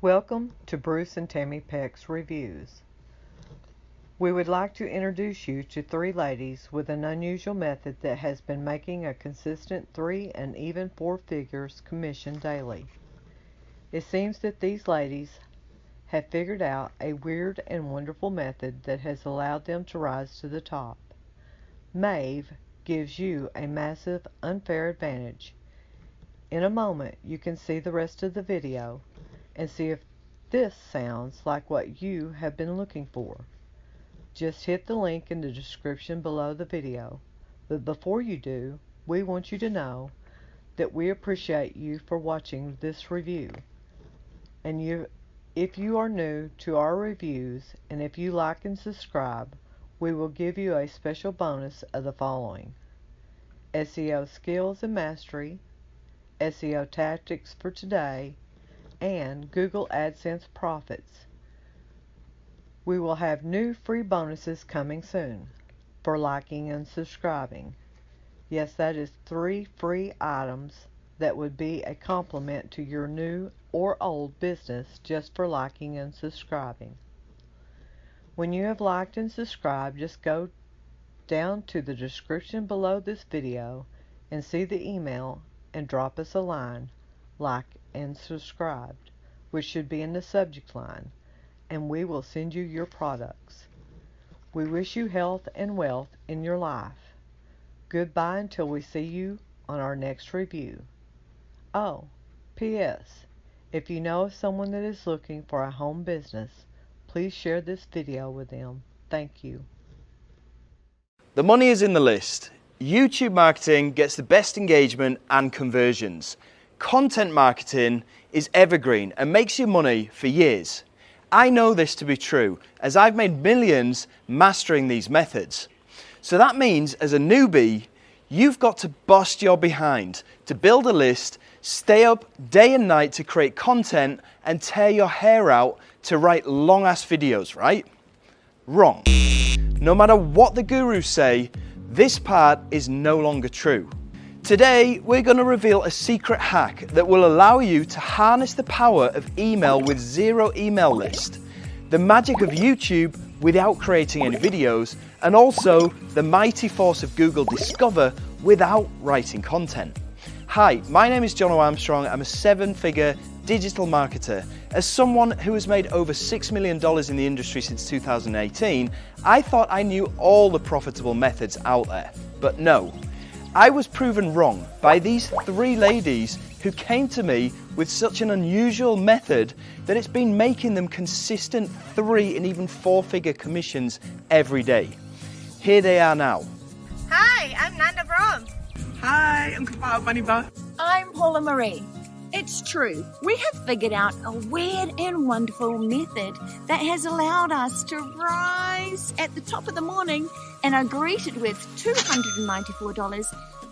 Welcome to Bruce and Tammy Peck's Reviews. We would like to introduce you to three ladies with an unusual method that has been making a consistent 3 and even 4 figures commission daily. It seems that these ladies have figured out a weird and wonderful method that has allowed them to rise to the top. Maeve gives you a massive unfair advantage. In a moment you can see the rest of the video and see if this sounds like what you have been looking for. Just hit the link in the description below the video. But before you do, we want you to know that we appreciate you for watching this review. And if you are new to our reviews, and if you like and subscribe, we will give you a special bonus of the following: SEO skills and mastery, SEO tactics for today, and Google AdSense profits. We will have new free bonuses coming soon for liking and subscribing. Yes, that is 3 free items that would be a compliment to your new or old business just for liking and subscribing. When you have liked and subscribed, just go down to the description below this video and see the email and drop us a line, like and subscribed, which should be in the subject line, and we will send you your products. We wish you health and wealth in your life. Goodbye until we see you on our next review. Oh, P.S. If you know of someone that is looking for a home business, please share this video with them. Thank you. The money is in the list. YouTube marketing gets the best engagement and conversions. Content marketing is evergreen and makes you money for years. I know this to be true, as I've made millions mastering these methods. So that means, as a newbie, you've got to bust your behind to build a list, stay up day and night to create content, and tear your hair out to write long-ass videos, right? Wrong. No matter what the gurus say, this part is no longer true. Today, we're going to reveal a secret hack that will allow you to harness the power of email with zero email list, the magic of YouTube without creating any videos, and also the mighty force of Google Discover without writing content. Hi, my name is John Armstrong. I'm a 7-figure digital marketer. As someone who has made over $6 million in the industry since 2018, I thought I knew all the profitable methods out there, but no. I was proven wrong by these 3 ladies who came to me with such an unusual method that it's been making them consistent 3 and even 4-figure commissions every day. Here they are now. Hi, I'm Nanda Braun. Hi, I'm Kapal Bunnyba. I'm Paula Marie. It's true, we have figured out a weird and wonderful method that has allowed us to rise at the top of the morning and are greeted with $294,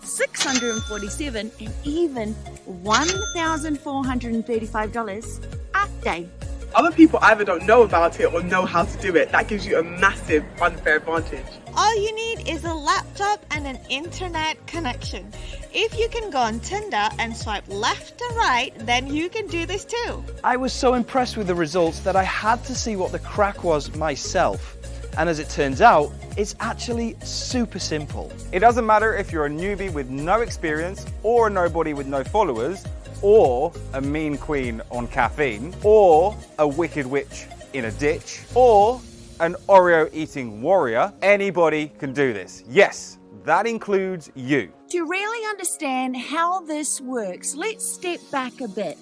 $647, and even $1,435 a day. Other people either don't know about it or know how to do it. That gives you a massive unfair advantage. All you need is a laptop and an internet connection. If you can go on Tinder and swipe left to right, then you can do this too. I was so impressed with the results that I had to see what the crack was myself. And as it turns out, it's actually super simple. It doesn't matter if you're a newbie with no experience, or a nobody with no followers, or a mean queen on caffeine, or a wicked witch in a ditch, or an Oreo eating warrior. Anybody can do this. Yes, that includes you. To really understand how this works, let's step back a bit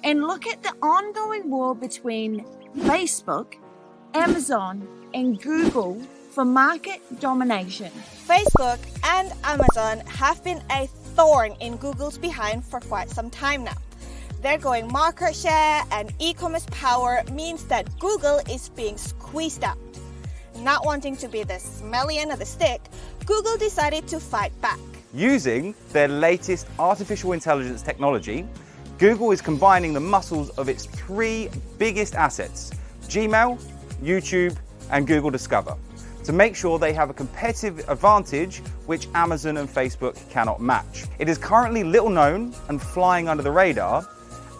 and look at the ongoing war between Facebook, Amazon, and Google for market domination. Facebook and Amazon have been a thorn in Google's behind for quite some time now. Their growing market share and e-commerce power means that Google is being squeezed out. Not wanting to be the smelly end of the stick, Google decided to fight back. Using their latest artificial intelligence technology, Google is combining the muscles of its 3 biggest assets, Gmail, YouTube, and Google Discover, to make sure they have a competitive advantage which Amazon and Facebook cannot match. It is currently little known and flying under the radar,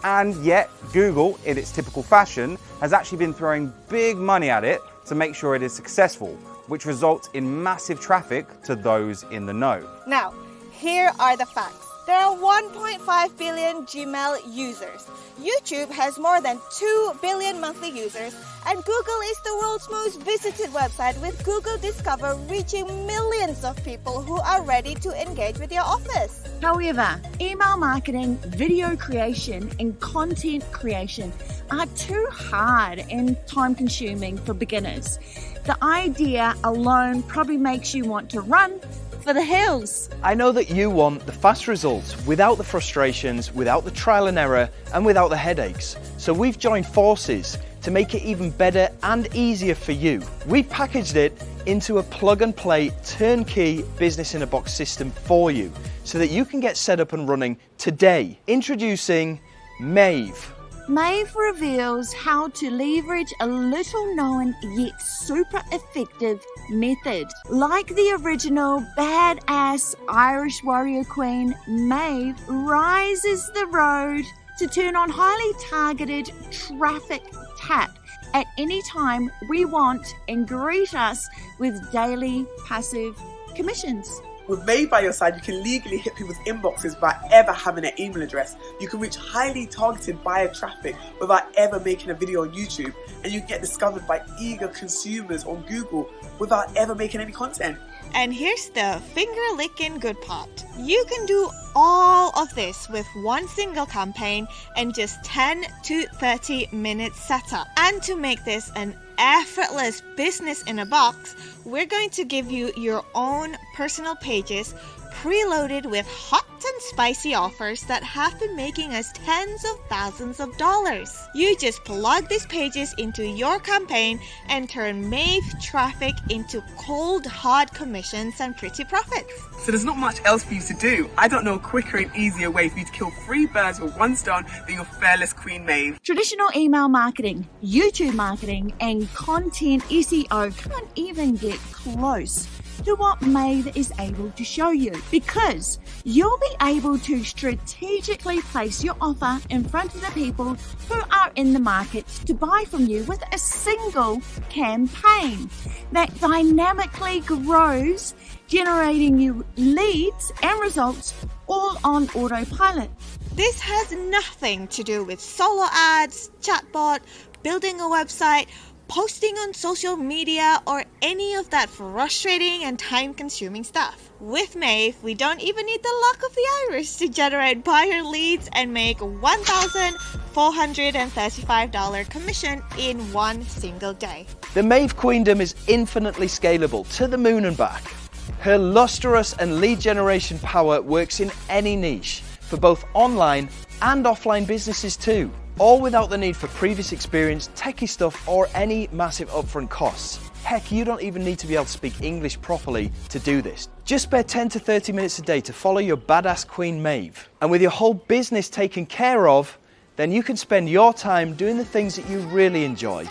And yet, Google, in its typical fashion, has actually been throwing big money at it to make sure it is successful, which results in massive traffic to those in the know. Now, here are the facts. There are 1.5 billion Gmail users. YouTube has more than 2 billion monthly users, and Google is the world's most visited website, with Google Discover reaching millions of people who are ready to engage with your office. However, email marketing, video creation, and content creation are too hard and time-consuming for beginners. The idea alone probably makes you want to run for the hills. I know that you want the fast results without the frustrations, without the trial and error, and without the headaches. So we've joined forces to make it even better and easier for you. We've packaged it into a plug-and-play turnkey business-in-a-box system for you so that you can get set up and running today. Introducing Maeve. Maeve reveals how to leverage a little known yet super effective method. Like the original badass Irish warrior queen, Maeve rises the road to turn on highly targeted traffic tap at any time we want and greet us with daily passive commissions. With Maeve by your side, you can legally hit people's inboxes without ever having an email address. You can reach highly targeted buyer traffic without ever making a video on YouTube. And you can get discovered by eager consumers on Google without ever making any content. And here's the finger-licking good part. You can do all of this with one single campaign and just 10 to 30 minutes setup. And to make this an effortless business in a box, we're going to give you your own personal pages preloaded with hot and spicy offers that have been making us tens of thousands of dollars. You just plug these pages into your campaign and turn Maeve traffic into cold hard commissions and pretty profits. So there's not much else for you to do. I don't know a quicker and easier way for you to kill 3 birds with 1 stone than your fearless Queen Maeve. Traditional email marketing, YouTube marketing, and content SEO can't even get close to what Maeve is able to show you, because you'll be able to strategically place your offer in front of the people who are in the market to buy from you with a single campaign that dynamically grows, generating you leads and results all on autopilot. This has nothing to do with solo ads, chatbot, building a website, posting on social media, or any of that frustrating and time-consuming stuff. With Maeve, we don't even need the luck of the Irish to generate buyer leads and make $1,435 commission in one single day. The Maeve Queendom is infinitely scalable to the moon and back. Her lustrous and lead generation power works in any niche for both online and offline businesses too, all without the need for previous experience, techie stuff, or any massive upfront costs. Heck, you don't even need to be able to speak English properly to do this. Just spare 10 to 30 minutes a day to follow your badass Queen Maeve. And with your whole business taken care of, then you can spend your time doing the things that you really enjoy.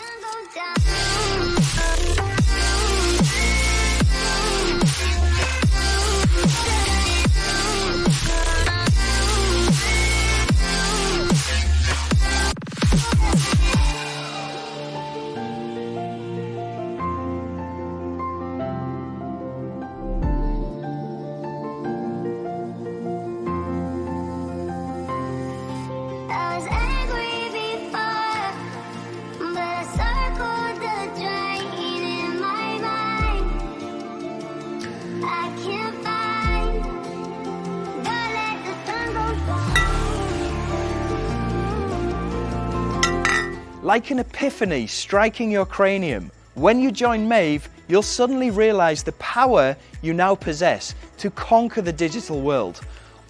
Like an epiphany striking your cranium, when you join Maeve, you'll suddenly realize the power you now possess to conquer the digital world,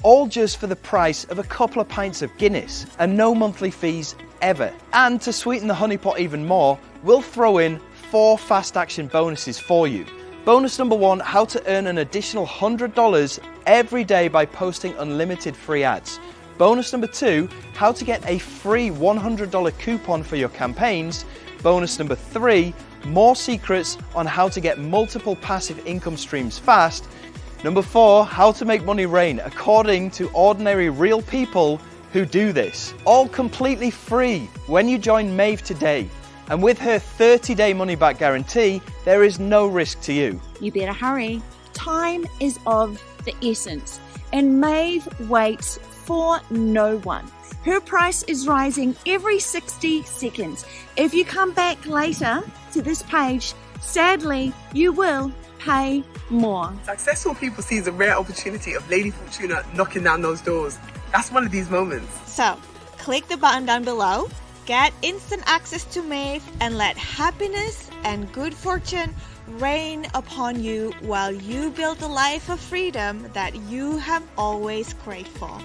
all just for the price of a couple of pints of Guinness and no monthly fees ever. And to sweeten the honeypot even more, we'll throw in 4 fast action bonuses for you. Bonus number 1, how to earn an additional $100 every day by posting unlimited free ads. Bonus number 2, how to get a free $100 coupon for your campaigns. Bonus number 3, more secrets on how to get multiple passive income streams fast. Number 4, how to make money rain according to ordinary real people who do this, all completely free when you join Maeve today. And with her 30-day money-back guarantee, there is no risk to you. You better hurry. Time is of the essence, and Maeve waits for no one. Her price is rising every 60 seconds. If you come back later to this page, sadly, you will pay more. Successful people seize a rare opportunity of Lady Fortuna knocking down those doors. That's one of these moments. So, click the button down below, get instant access to Maeve, and let happiness and good fortune reign upon you while you build the life of freedom that you have always craved for.